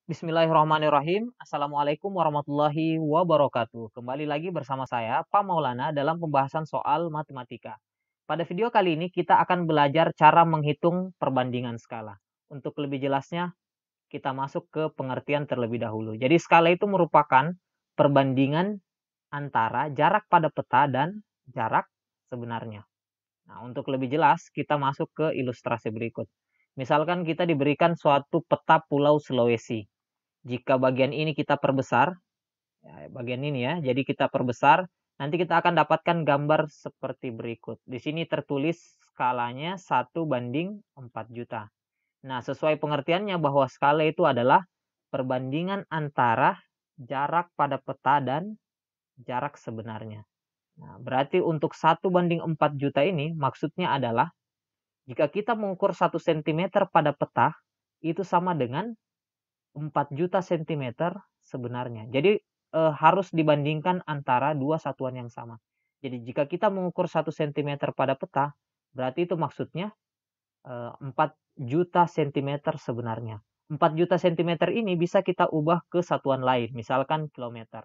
Bismillahirrahmanirrahim. Assalamualaikum warahmatullahi wabarakatuh. Kembali lagi bersama saya, Pak Maulana, dalam pembahasan soal matematika. Pada video kali ini kita akan belajar cara menghitung perbandingan skala. Untuk lebih jelasnya, kita masuk ke pengertian terlebih dahulu. Jadi skala itu merupakan perbandingan antara jarak pada peta dan jarak sebenarnya. Nah, untuk lebih jelas, kita masuk ke ilustrasi berikut. Misalkan kita diberikan suatu peta Pulau Sulawesi. Jika bagian ini kita perbesar, ya, bagian ini ya, jadi kita perbesar, nanti kita akan dapatkan gambar seperti berikut. Di sini tertulis skalanya 1:4 juta. Nah, sesuai pengertiannya bahwa skala itu adalah perbandingan antara jarak pada peta dan jarak sebenarnya. Nah, berarti untuk 1:4 juta ini maksudnya adalah jika kita mengukur 1 cm pada peta, itu sama dengan 4 juta sentimeter sebenarnya. Jadi harus dibandingkan antara dua satuan yang sama. Jadi jika kita mengukur 1 cm pada peta, berarti itu maksudnya 4 juta sentimeter sebenarnya. 4 juta sentimeter ini bisa kita ubah ke satuan lain, misalkan kilometer.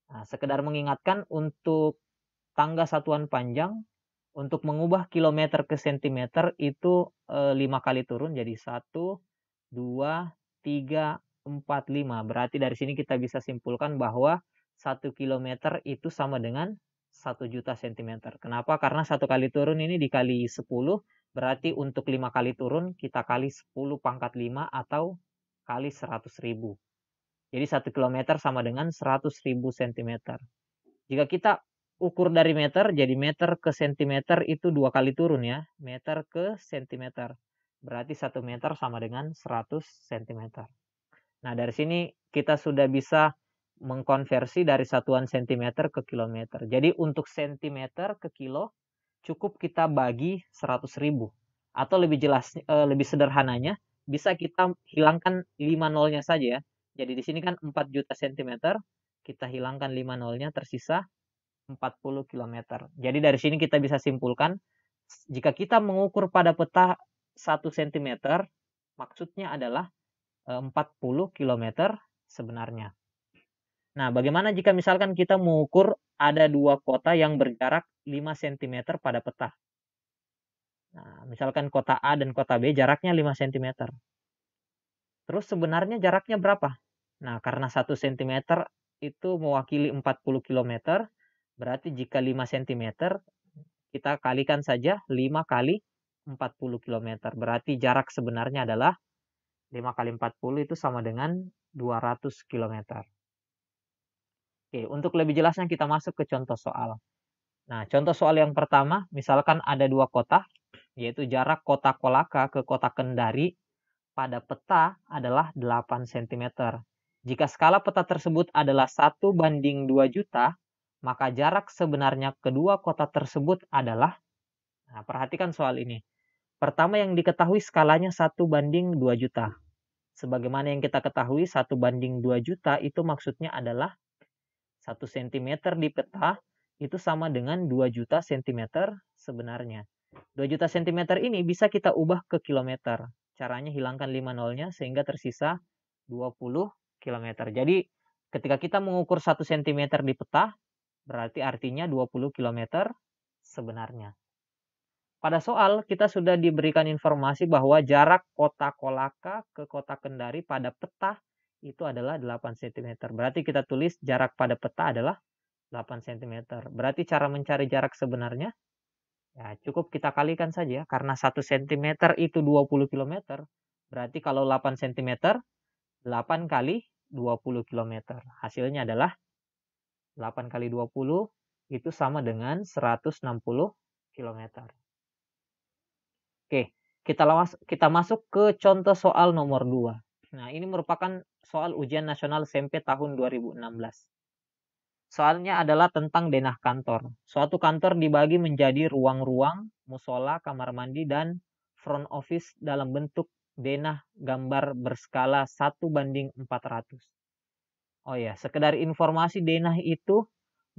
Nah, sekedar mengingatkan untuk tangga satuan panjang, untuk mengubah kilometer ke sentimeter itu 5 kali turun, jadi 1, 2, 3, 4, 5. Berarti dari sini kita bisa simpulkan bahwa 1 kilometer itu sama dengan 1 juta sentimeter. Kenapa? Karena 1 kali turun ini dikali 10, berarti untuk 5 kali turun kita kali 10 pangkat 5 atau kali 100.000. Jadi 1 kilometer sama dengan 100.000 sentimeter. Jika kita ukur dari meter, jadi meter ke sentimeter itu 2 kali turun ya. Meter ke sentimeter. Berarti 1 meter sama dengan 100 sentimeter. Nah, dari sini kita sudah bisa mengkonversi dari satuan sentimeter ke kilometer. Jadi untuk sentimeter ke kilo cukup kita bagi 100.000. Atau lebih jelas, lebih sederhananya, bisa kita hilangkan 5 nolnya saja ya. Jadi di sini kan 4 juta sentimeter, kita hilangkan 5 nolnya, tersisa 40 km. Jadi dari sini kita bisa simpulkan, jika kita mengukur pada peta 1 cm, maksudnya adalah 40 km sebenarnya. Nah, bagaimana jika misalkan kita mengukur ada dua kota yang berjarak 5 cm pada peta? Nah, misalkan kota A dan kota B jaraknya 5 cm. Terus sebenarnya jaraknya berapa? Nah, karena 1 cm itu mewakili 40 km, berarti jika 5 cm, kita kalikan saja 5 kali 40 km. Berarti jarak sebenarnya adalah 5 kali 40 itu sama dengan 200 km. Oke, untuk lebih jelasnya kita masuk ke contoh soal. Nah, contoh soal yang pertama, misalkan ada dua kota, yaitu jarak kota Kolaka ke kota Kendari pada peta adalah 8 cm. Jika skala peta tersebut adalah 1:2 juta, maka jarak sebenarnya kedua kota tersebut adalah, nah perhatikan soal ini. Pertama yang diketahui skalanya 1:2 juta. Sebagaimana yang kita ketahui 1:2 juta itu maksudnya adalah 1 cm di peta itu sama dengan 2 juta cm sebenarnya. 2 juta cm ini bisa kita ubah ke kilometer. Caranya hilangkan 5 nolnya sehingga tersisa 20 km. Jadi ketika kita mengukur 1 cm di peta, berarti artinya 20 km sebenarnya. Pada soal kita sudah diberikan informasi bahwa jarak kota Kolaka ke kota Kendari pada peta itu adalah 8 cm. Berarti kita tulis jarak pada peta adalah 8 cm. Berarti cara mencari jarak sebenarnya, ya cukup kita kalikan saja. Karena 1 cm itu 20 km. Berarti kalau 8 cm, 8 kali 20 km. Hasilnya adalah 8 kali 20 itu sama dengan 160 km. Oke, kita masuk ke contoh soal nomor 2. Nah, ini merupakan soal ujian nasional SMP tahun 2016. Soalnya adalah tentang denah kantor. Suatu kantor dibagi menjadi ruang-ruang, musola, kamar mandi, dan front office dalam bentuk denah gambar berskala 1:400. Oh ya, sekedar informasi, denah itu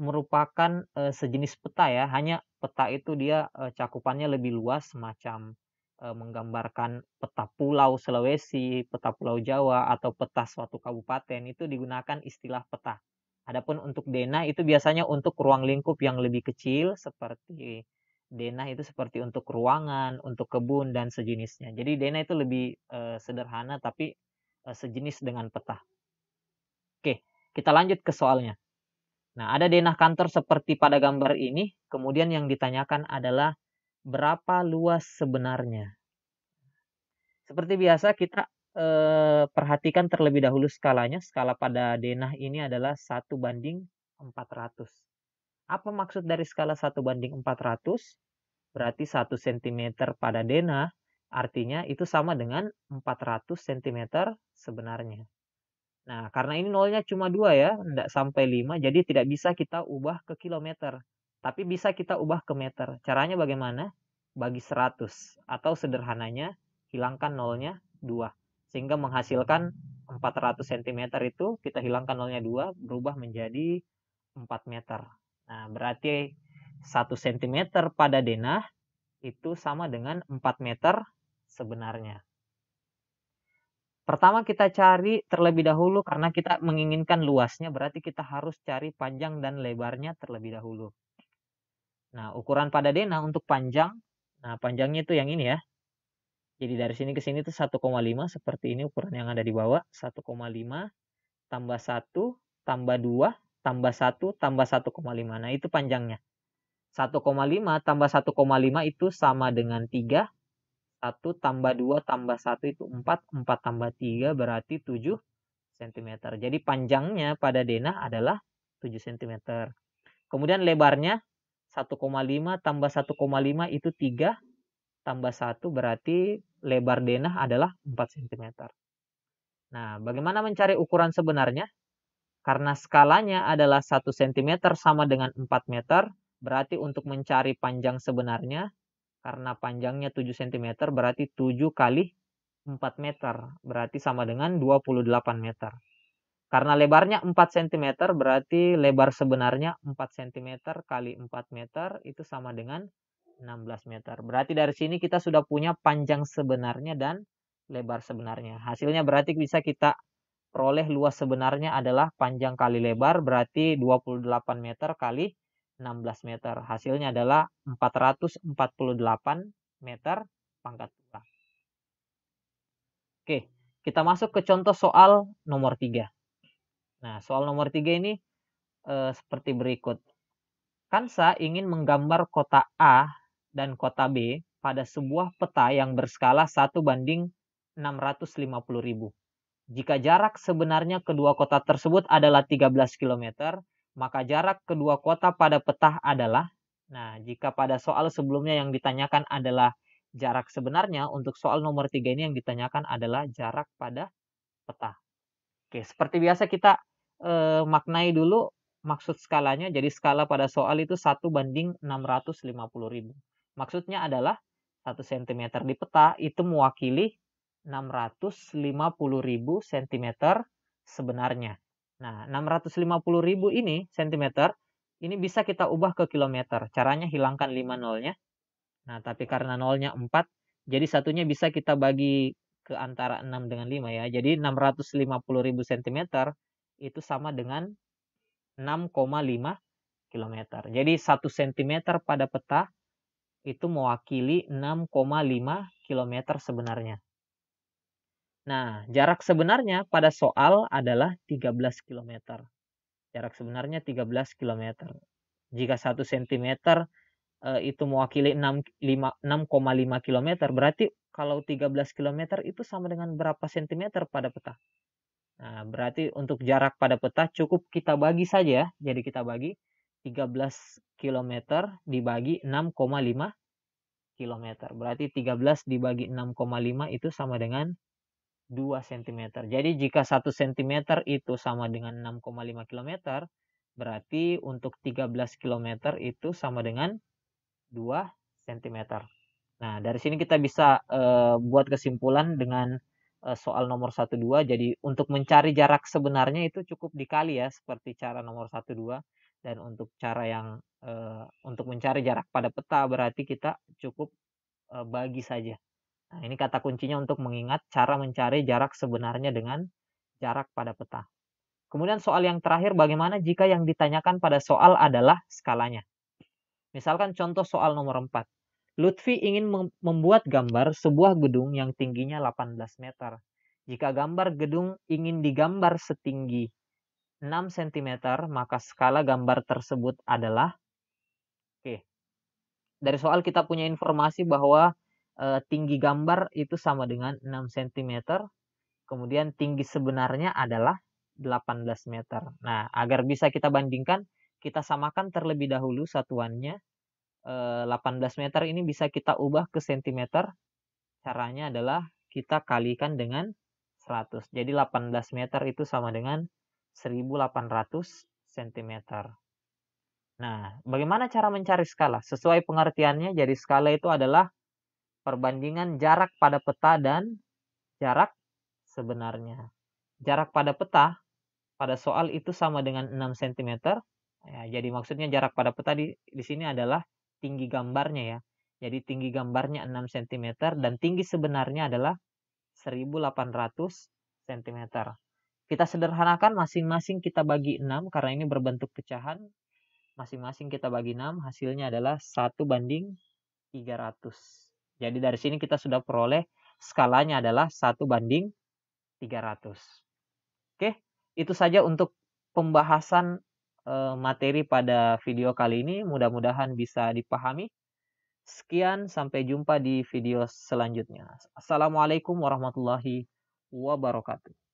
merupakan sejenis peta ya. Hanya peta itu dia cakupannya lebih luas, semacam menggambarkan peta pulau Sulawesi, peta pulau Jawa, atau peta suatu kabupaten, itu digunakan istilah peta. Adapun untuk denah itu biasanya untuk ruang lingkup yang lebih kecil, seperti denah itu seperti untuk ruangan, untuk kebun, dan sejenisnya. Jadi denah itu lebih sederhana, tapi sejenis dengan peta. Oke, kita lanjut ke soalnya. Nah, ada denah kantor seperti pada gambar ini, kemudian yang ditanyakan adalah berapa luas sebenarnya. Seperti biasa kita perhatikan terlebih dahulu skalanya. Skala pada denah ini adalah 1/400. Apa maksud dari skala 1/400? Berarti 1 cm pada denah artinya itu sama dengan 400 cm sebenarnya. Nah, karena ini nolnya cuma 2 ya, tidak sampai 5, jadi tidak bisa kita ubah ke kilometer. Tapi bisa kita ubah ke meter. Caranya bagaimana? Bagi 100. Atau sederhananya, hilangkan nolnya 2. Sehingga menghasilkan 400 cm itu, kita hilangkan nolnya 2, berubah menjadi 4 meter. Nah, berarti 1 cm pada denah itu sama dengan 4 meter sebenarnya. Pertama kita cari terlebih dahulu karena kita menginginkan luasnya, berarti kita harus cari panjang dan lebarnya terlebih dahulu. Nah, ukuran pada denah untuk panjang, nah panjangnya itu yang ini ya. Jadi dari sini ke sini itu 1,5 seperti ini ukuran yang ada di bawah, 1,5 tambah 1 tambah 2 tambah 1 tambah 1,5. Nah, itu panjangnya. 1,5 tambah 1,5 itu sama dengan 3. 1 tambah 2 tambah 1 itu 4. 4 tambah 3 berarti 7 cm. Jadi panjangnya pada denah adalah 7 cm. Kemudian lebarnya 1,5 tambah 1,5 itu 3 tambah 1 berarti lebar denah adalah 4 cm. Nah, bagaimana mencari ukuran sebenarnya? Karena skalanya adalah 1 cm sama dengan 4 meter, berarti untuk mencari panjang sebenarnya, karena panjangnya 7 cm berarti 7 kali 4 meter, berarti sama dengan 28 meter. Karena lebarnya 4 cm berarti lebar sebenarnya 4 cm kali 4 meter itu sama dengan 16 meter. Berarti dari sini kita sudah punya panjang sebenarnya dan lebar sebenarnya. Hasilnya berarti bisa kita peroleh luas sebenarnya adalah panjang kali lebar berarti 28 meter kali 16 meter. Hasilnya adalah 448 meter pangkat 2. Oke, kita masuk ke contoh soal nomor 3. Nah, soal nomor 3 ini seperti berikut. Kansa ingin menggambar kota A dan kota B pada sebuah peta yang berskala 1/650.000. Jika jarak sebenarnya kedua kota tersebut adalah 13 km, maka jarak kedua kota pada peta adalah, nah jika pada soal sebelumnya yang ditanyakan adalah jarak sebenarnya, untuk soal nomor 3 ini yang ditanyakan adalah jarak pada peta. Oke, seperti biasa kita maknai dulu maksud skalanya. Jadi skala pada soal itu 1/650.000. Maksudnya adalah 1 cm di peta itu mewakili 650.000 cm sebenarnya. Nah, 650.000 ini cm ini bisa kita ubah ke kilometer. Caranya hilangkan 5 nolnya. Nah, tapi karena nolnya 4, jadi satunya bisa kita bagi ke antara 6 dengan 5 ya. Jadi 650.000 cm itu sama dengan 6,5 km. Jadi 1 cm pada peta itu mewakili 6,5 km sebenarnya. Nah, jarak sebenarnya pada soal adalah 13 km. Jarak sebenarnya 13 km. Jika 1 cm itu mewakili 6,5 km, berarti kalau 13 km itu sama dengan berapa cm pada peta? Nah, berarti untuk jarak pada peta cukup kita bagi saja. Jadi kita bagi 13 km dibagi 6,5 km. Berarti 13 dibagi 6,5 itu sama dengan 2 cm. Jadi jika 1 cm itu sama dengan 6,5 km, berarti untuk 13 km itu sama dengan 2 cm. Nah, dari sini kita bisa buat kesimpulan dengan soal nomor 1, 2. Jadi untuk mencari jarak sebenarnya itu cukup dikali ya, seperti cara nomor 1, 2. Dan untuk cara yang untuk mencari jarak pada peta berarti kita cukup bagi saja. Nah, ini kata kuncinya untuk mengingat cara mencari jarak sebenarnya dengan jarak pada peta. Kemudian soal yang terakhir, bagaimana jika yang ditanyakan pada soal adalah skalanya? Misalkan contoh soal nomor 4. Lutfi ingin membuat gambar sebuah gedung yang tingginya 18 meter. Jika gambar gedung ingin digambar setinggi 6 cm, maka skala gambar tersebut adalah, oke, dari soal kita punya informasi bahwa tinggi gambar itu sama dengan 6 cm, kemudian tinggi sebenarnya adalah 18 meter. Nah, agar bisa kita bandingkan, kita samakan terlebih dahulu satuannya. 18 meter ini bisa kita ubah ke sentimeter. Caranya adalah kita kalikan dengan 100. Jadi 18 meter itu sama dengan 1800 cm. Nah, bagaimana cara mencari skala? Sesuai pengertiannya, jadi skala itu adalah perbandingan jarak pada peta dan jarak sebenarnya. Jarak pada peta pada soal itu sama dengan 6 cm. Ya, jadi maksudnya jarak pada peta di sini adalah tinggi gambarnya ya. Jadi tinggi gambarnya 6 cm dan tinggi sebenarnya adalah 1800 cm. Kita sederhanakan, masing-masing kita bagi 6 karena ini berbentuk pecahan. Masing-masing kita bagi 6, hasilnya adalah 1/300. Jadi dari sini kita sudah peroleh skalanya adalah 1/300. Oke, itu saja untuk pembahasan materi pada video kali ini. Mudah-mudahan bisa dipahami. Sekian, sampai jumpa di video selanjutnya. Assalamualaikum warahmatullahi wabarakatuh.